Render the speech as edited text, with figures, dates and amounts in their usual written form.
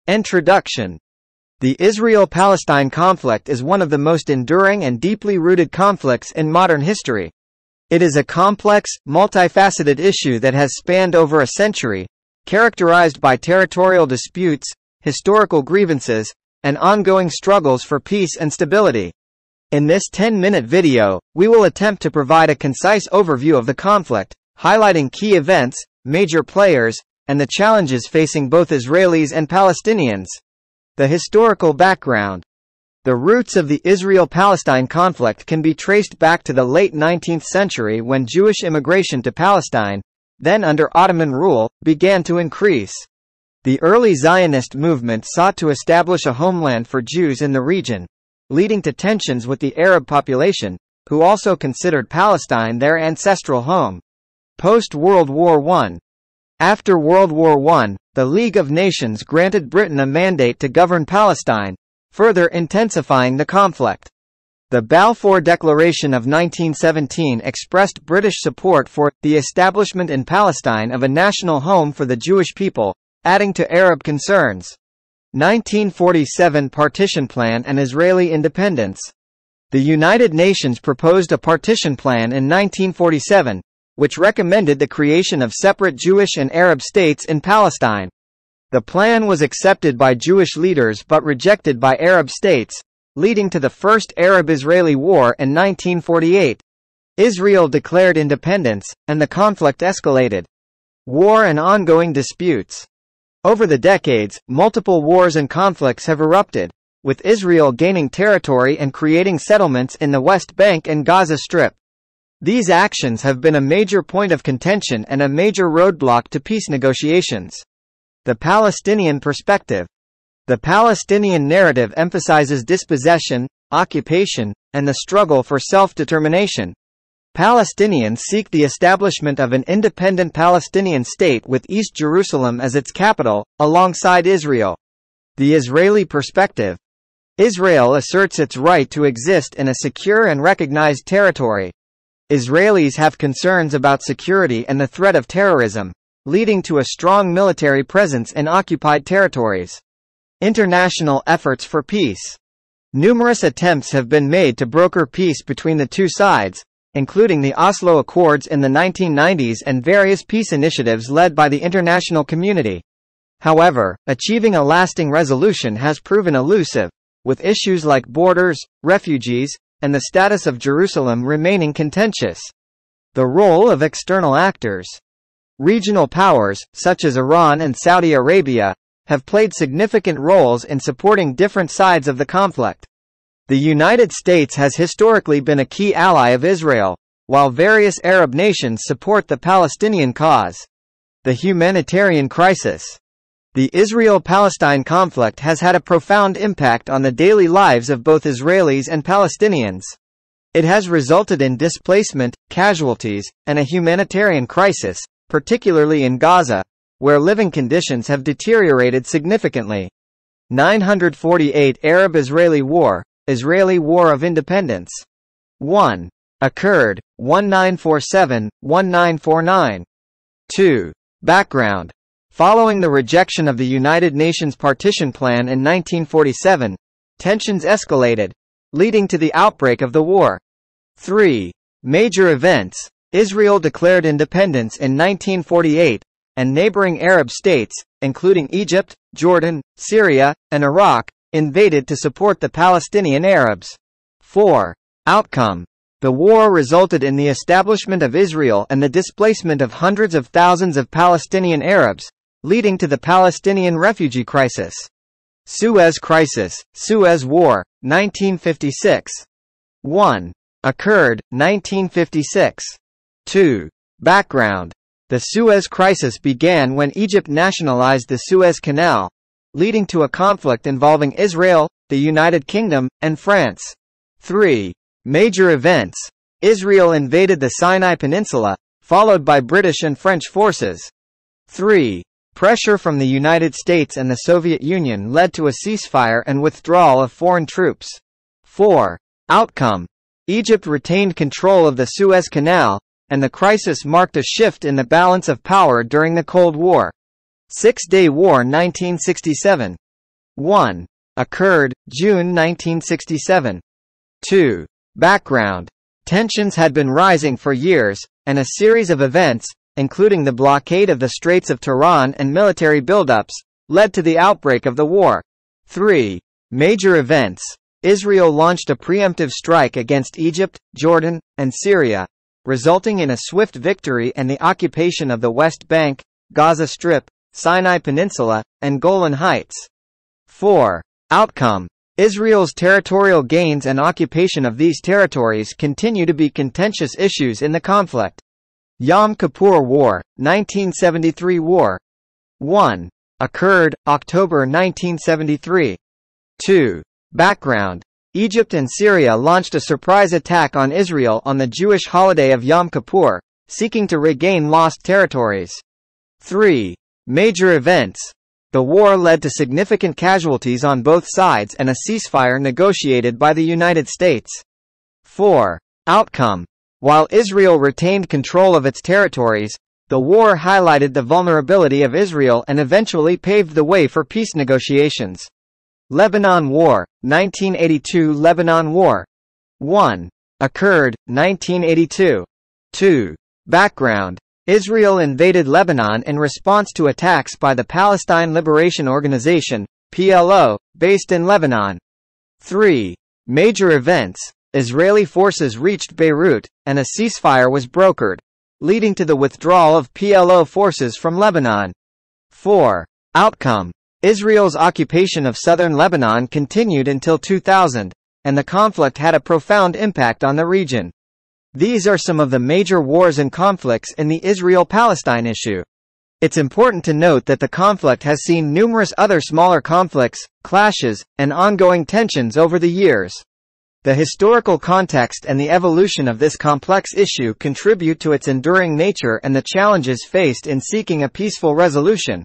Introduction. The Israel-Palestine conflict is one of the most enduring and deeply rooted conflicts in modern history. It is a complex, multifaceted issue that has spanned over a century, characterized by territorial disputes, historical grievances, and ongoing struggles for peace and stability. In this 10-minute video, we will attempt to provide a concise overview of the conflict, highlighting key events, major players, and the challenges facing both Israelis and Palestinians. The historical background. The roots of the Israel-Palestine conflict can be traced back to the late 19th century when Jewish immigration to Palestine, then under Ottoman rule, began to increase. The early Zionist movement sought to establish a homeland for Jews in the region, leading to tensions with the Arab population, who also considered Palestine their ancestral home. Post-World War I. After World War I, the League of Nations granted Britain a mandate to govern Palestine, further intensifying the conflict. The Balfour Declaration of 1917 expressed British support for the establishment in Palestine of a national home for the Jewish people, adding to Arab concerns. 1947 Partition Plan and Israeli independence. The United Nations proposed a partition plan in 1947, which recommended the creation of separate Jewish and Arab states in Palestine. The plan was accepted by Jewish leaders but rejected by Arab states, leading to the First Arab-Israeli War in 1948. Israel declared independence, and the conflict escalated. War and ongoing disputes. Over the decades, multiple wars and conflicts have erupted, with Israel gaining territory and creating settlements in the West Bank and Gaza Strip. These actions have been a major point of contention and a major roadblock to peace negotiations. The Palestinian perspective. The Palestinian narrative emphasizes dispossession, occupation, and the struggle for self-determination. Palestinians seek the establishment of an independent Palestinian state with East Jerusalem as its capital, alongside Israel. The Israeli perspective. Israel asserts its right to exist in a secure and recognized territory. Israelis have concerns about security and the threat of terrorism, leading to a strong military presence in occupied territories. International efforts for peace. Numerous attempts have been made to broker peace between the two sides, including the Oslo Accords in the 1990s and various peace initiatives led by the international community. However, achieving a lasting resolution has proven elusive, with issues like borders, refugees, and the status of Jerusalem remaining contentious. The role of external actors. Regional powers, such as Iran and Saudi Arabia, have played significant roles in supporting different sides of the conflict. The United States has historically been a key ally of Israel, while various Arab nations support the Palestinian cause. The humanitarian crisis. The Israel-Palestine conflict has had a profound impact on the daily lives of both Israelis and Palestinians. It has resulted in displacement, casualties, and a humanitarian crisis, particularly in Gaza, where living conditions have deteriorated significantly. 948 Arab-Israeli War, Israeli War of Independence. 1. Occurred, 1947–1949. 2. Background. Following the rejection of the United Nations Partition Plan in 1947, tensions escalated, leading to the outbreak of the war. 3. Major events. Israel declared independence in 1948, and neighboring Arab states, including Egypt, Jordan, Syria, and Iraq, invaded to support the Palestinian Arabs. 4. Outcome. The war resulted in the establishment of Israel and the displacement of hundreds of thousands of Palestinian Arabs, leading to the Palestinian refugee crisis. Suez Crisis, Suez War, 1956. 1. Occurred, 1956. 2. Background. The Suez Crisis began when Egypt nationalized the Suez Canal, leading to a conflict involving Israel, the United Kingdom, and France. 3. Major events. Israel invaded the Sinai Peninsula, followed by British and French forces. 3. Pressure from the United States and the Soviet Union led to a ceasefire and withdrawal of foreign troops. 4. Outcome. Egypt retained control of the Suez Canal, and the crisis marked a shift in the balance of power during the Cold War. Six-Day War 1967. 1. Occurred, June 1967. 2. Background. Tensions had been rising for years, and a series of events, including the blockade of the Straits of Tehran and military buildups, led to the outbreak of the war. 3. Major events. Israel launched a preemptive strike against Egypt, Jordan, and Syria, resulting in a swift victory and the occupation of the West Bank, Gaza Strip, Sinai Peninsula, and Golan Heights. 4. Outcome. Israel's territorial gains and occupation of these territories continue to be contentious issues in the conflict. Yom Kippur War, 1973 War. 1. Occurred, October 1973. 2. Background. Egypt and Syria launched a surprise attack on Israel on the Jewish holiday of Yom Kippur, seeking to regain lost territories. 3. Major events. The war led to significant casualties on both sides and a ceasefire negotiated by the United States. 4. Outcome. While Israel retained control of its territories, the war highlighted the vulnerability of Israel and eventually paved the way for peace negotiations. Lebanon War, 1982 Lebanon War. 1. Occurred, 1982. 2. Background. Israel invaded Lebanon in response to attacks by the Palestine Liberation Organization, PLO, based in Lebanon. 3. Major events. Israeli forces reached Beirut, and a ceasefire was brokered, leading to the withdrawal of PLO forces from Lebanon. 4. Outcome. Israel's occupation of southern Lebanon continued until 2000, and the conflict had a profound impact on the region. These are some of the major wars and conflicts in the Israel-Palestine issue. It's important to note that the conflict has seen numerous other smaller conflicts, clashes, and ongoing tensions over the years. The historical context and the evolution of this complex issue contribute to its enduring nature and the challenges faced in seeking a peaceful resolution.